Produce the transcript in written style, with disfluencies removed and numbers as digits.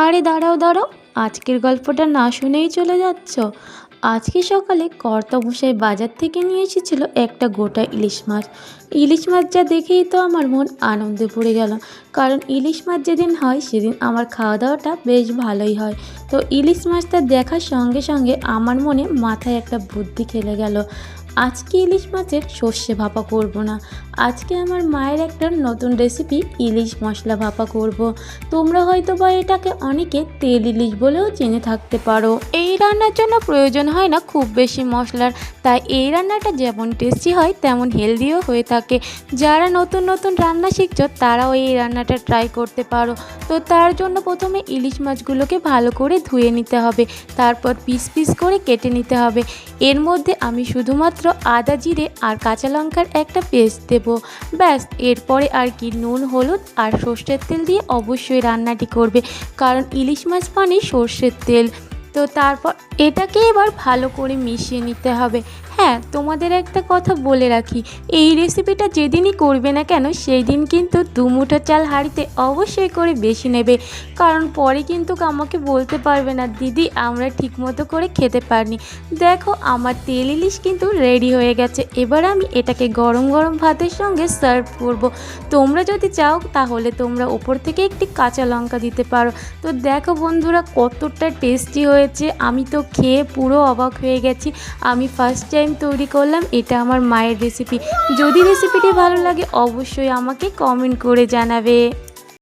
আরে দাঁড়াও দাঁড়াও, আজকের গল্পটা না শুনেই চলে যাচ্ছ। আজকে সকালে কর্তামশাই বাজার থেকে নিয়ে এসেছিল একটা গোটা ইলিশ মাছ। ইলিশ মাছ যা দেখেই তো আমার মন আনন্দে ভরে গেল, কারণ ইলিশ মাছ যেদিন হয় সেদিন আমার খাওয়া দাওয়াটা বেশ ভালোই হয়। তো ইলিশ মাছটা দেখার সঙ্গে সঙ্গে আমার মনে মাথায় একটা বুদ্ধি খেলে গেল। আজকে ইলিশ মাছের সর্ষে ভাপা করব না, আজকে আমার মায়ের একটা নতুন রেসিপি ইলিশ মশলা ভাপা করব। তোমরা হয়তো বা এটাকে অনেকে তেল ইলিশ বলেও জেনে থাকতে পারো। এই রান্নার জন্য প্রয়োজন হয় না খুব বেশি মশলার, তাই এই রান্নাটা যেমন টেস্টি হয় তেমন হেলদিও হয়ে থাকে। যারা নতুন নতুন রান্না শিখছো তারাও এই রান্নাটা ট্রাই করতে পারো। তো তার জন্য প্রথমে ইলিশ মাছগুলোকে ভালো করে ধুয়ে নিতে হবে, তারপর পিস পিস করে কেটে নিতে হবে। এর মধ্যে আমি শুধুমাত্র আদা জিরে আর কাঁচা লঙ্কার একটা পেস্ট দেবো, ব্যাস। এরপরে আর কি নুন হলুদ আর সর্ষের তেল দিয়ে অবশ্যই রান্নাটি করবে, কারণ ইলিশ মাছ মানে সর্ষের তেল। তো তারপর এটাকে এবার ভালো করে মিশিয়ে নিতে হবে। হ্যাঁ, তোমাদের একটা কথা বলে রাখি, এই রেসিপিটা যেদিনই করবে না কেন সেই দিন কিন্তু 2 মুঠো চাল হাঁড়িতে অবশ্যই করে বেশি নেবে, কারণ পরে কিন্তু আমাকে বলতে পারবে না দিদি আমরা ঠিকমতো করে খেতে পারিনি। দেখো আমার তেল ইলিশ কিন্তু রেডি হয়ে গেছে, এবার আমি এটাকে গরম গরম ভাতের সঙ্গে সার্ভ করব। তোমরা যদি চাও তাহলে তোমরা উপর থেকে একটি কাঁচা লঙ্কা দিতে পারো। তো দেখো বন্ধুরা কতটা টেস্টি হয়েছে, আমি তো খেয়ে পুরো অবাক হয়ে গেছি। আমি ফার্স্ট টাইম তৈরি করলাম, এটা আমার মায়ের রেসিপি। যদি রেসিপিটি ভালো লাগে অবশ্যই আমাকে কমেন্ট করে জানাবে।